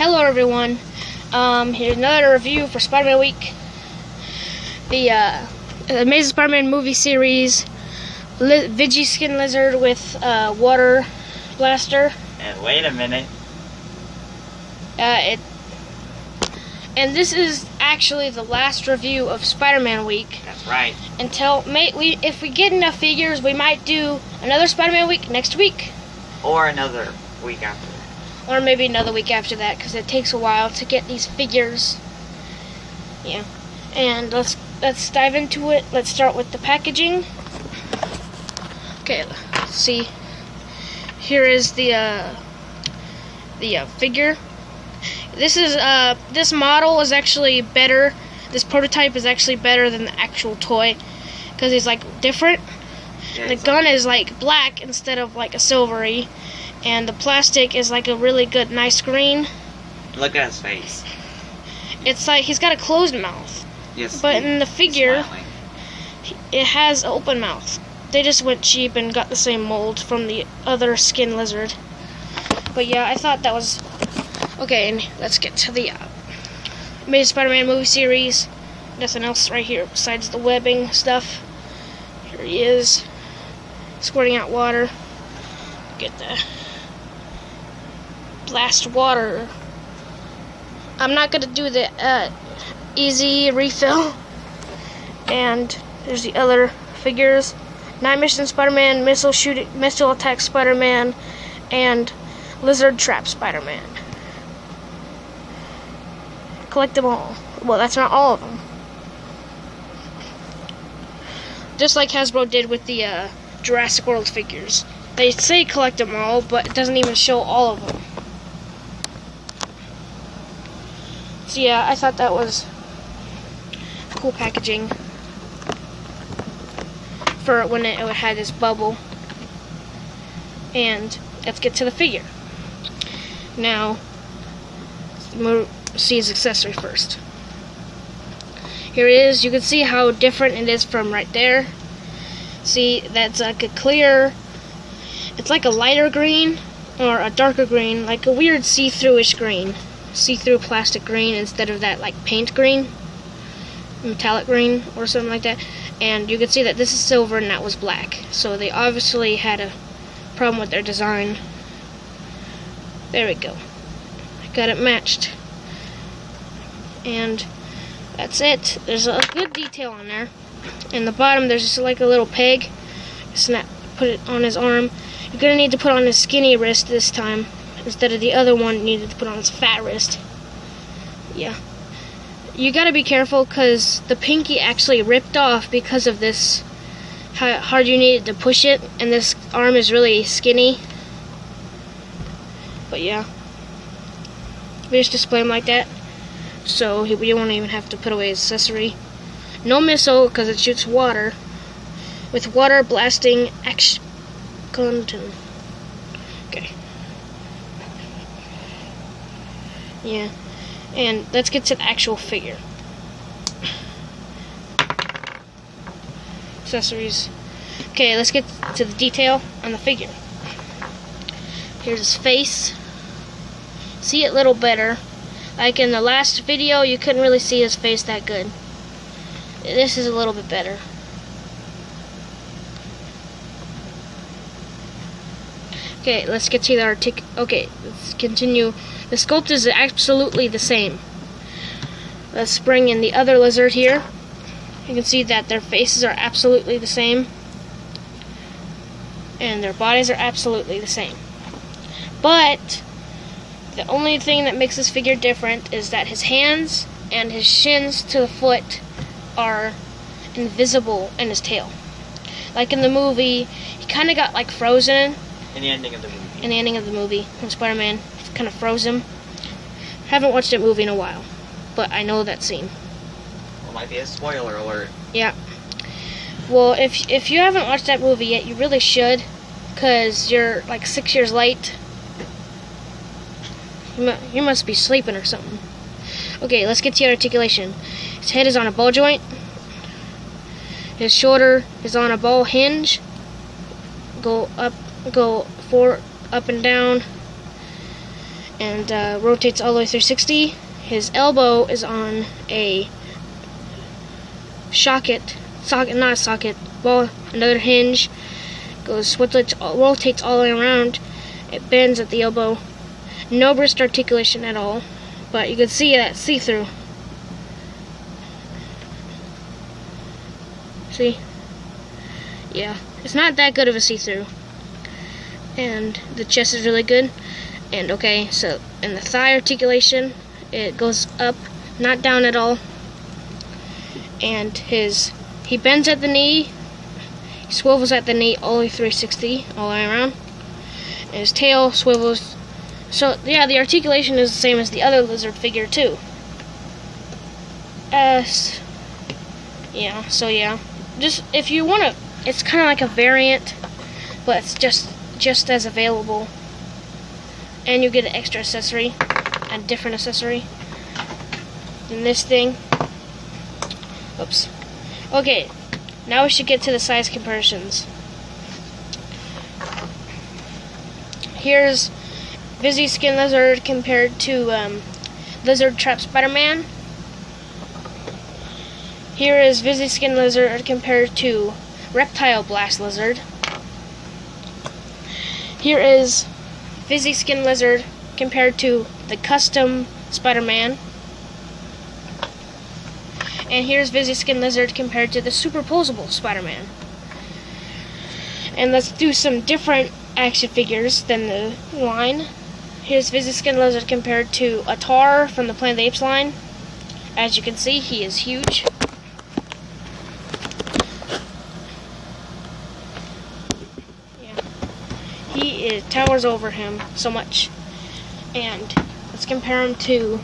Hello everyone, here's another review for Spider-Man Week. The Amazing Spider-Man movie series, Vigi Skin Lizard with water blaster. And wait a minute. And this is actually the last review of Spider-Man Week. That's right. If we get enough figures, we might do another Spider-Man Week next week. Or another week after that. Or maybe another week after that, because it takes a while to get these figures. Yeah. And let's dive into it. Let's start with the packaging. Okay, let's see. Here is the figure. This model is actually better. This prototype is actually better than the actual toy, because he's like different. Yeah, the gun is like black instead of like a silvery, and the plastic is like a really good, nice green. Look at his face. It's like he's got a closed mouth. Yes. But in the figure, smiling. it has an open mouth. They just went cheap and got the same mold from the other skin lizard. But yeah, I thought that was okay. And let's get to the Amazing Spider-Man movie series. Nothing else right here besides the webbing stuff. Here he is, squirting out water. Get the blast water. I'm not gonna do the easy refill. And there's the other figures: Night Mission Spider-Man, Missile Attack Spider-Man, and Lizard Trap Spider-Man. Collect them all. Well, that's not all of them. Just like Hasbro did with the Jurassic World figures. They say collect them all, but it doesn't even show all of them. So yeah, I thought that was cool packaging for when it had this bubble. And let's get to the figure. Now, we'll see his accessory first. Here it is. You can see how different it is from right there. See, that's like a clear, it's like a lighter green or a darker green, like a weird see-through-ish green. See-through plastic green instead of that like paint green, metallic green or something like that. And you can see that this is silver and that was black. So they obviously had a problem with their design. There we go. I got it matched. And that's it. There's a good detail on there. In the bottom, there's just like a little peg. Put it on his arm. You're gonna need to put on his skinny wrist this time instead of the other one you needed to put on his fat wrist. Yeah. You gotta be careful because the pinky actually ripped off because of this. How hard you needed to push it, and this arm is really skinny. But yeah. We just display him like that. So we won't even have to put away his accessory. No missile because it shoots water. With water blasting action content. Okay. Yeah. And let's get to the actual figure. Accessories. Okay, let's get to the detail on the figure. Here's his face. See it a little better. Like in the last video, you couldn't really see his face that good. This is a little bit better. Okay, let's get to the okay, let's continue. The sculpt is absolutely the same. Let's bring in the other lizard here. You can see that their faces are absolutely the same. And their bodies are absolutely the same. But the only thing that makes this figure different is that his hands and his shins to the foot are invisible in his tail. Like in the movie, he kind of got like frozen. In the ending of the movie. In the ending of the movie, when Spider-Man kind of froze him. Haven't watched that movie in a while, but I know that scene. Well, might be a spoiler alert. Yeah. Well, if you haven't watched that movie yet, you really should, because you're like 6 years late. You must be sleeping or something. Okay, let's get to your articulation. His head is on a ball joint. His shoulder is on a ball hinge. Go forward, up and down. and rotates all the way 360. His elbow is on a another hinge. Rotates all the way around. It bends at the elbow. No wrist articulation at all, but you can see that see-through. See? Yeah, it's not that good of a see-through. And the chest is really good. And okay, so in the thigh articulation, it goes up, not down at all. And he bends at the knee, he swivels at the knee all the way 360, all the way around. And his tail swivels. So yeah, the articulation is the same as the other lizard figure too. Yeah, so yeah. Just if you wanna, it's kinda like a variant, but it's just as available. And you get an extra accessory, a different accessory than this thing. Oops. Okay, now we should get to the size comparisons. Here's Invisi Skin Lizard compared to Lizard Trap Spider-Man. Here is Invisi Skin Lizard compared to Reptile Blast Lizard. Here is Invisi Skin Lizard compared to the Custom Spider-Man. And here's Invisi Skin Lizard compared to the Superposable Spider-Man. And let's do some different action figures than the line. Here's Invisi Skin Lizard compared to Atar from the Planet of the Apes line. As you can see, he is huge. Yeah. He towers over him so much. And let's compare him to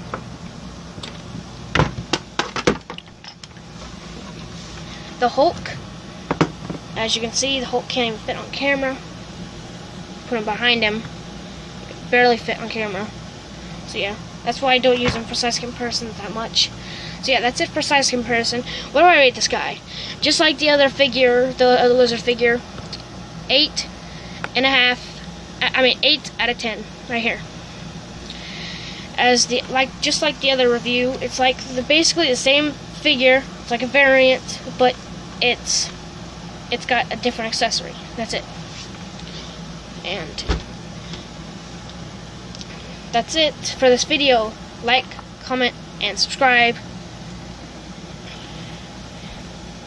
the Hulk. As you can see, the Hulk can't even fit on camera. Put him behind him. He can barely fit on camera. So yeah, that's why I don't use him for size comparison that much. So yeah, that's it for size comparison. What do I rate this guy? Just like the other figure, the other lizard figure, 8.5. 8 out of 10, right here. Just like the other review, it's like basically the same figure. It's like a variant, but it's got a different accessory. That's it. And that's it for this video. Like, comment, and subscribe.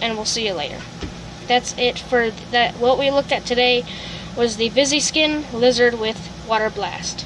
And we'll see you later. That's it for that. What we looked at today was the Invisi Skin Lizard with Water Blast.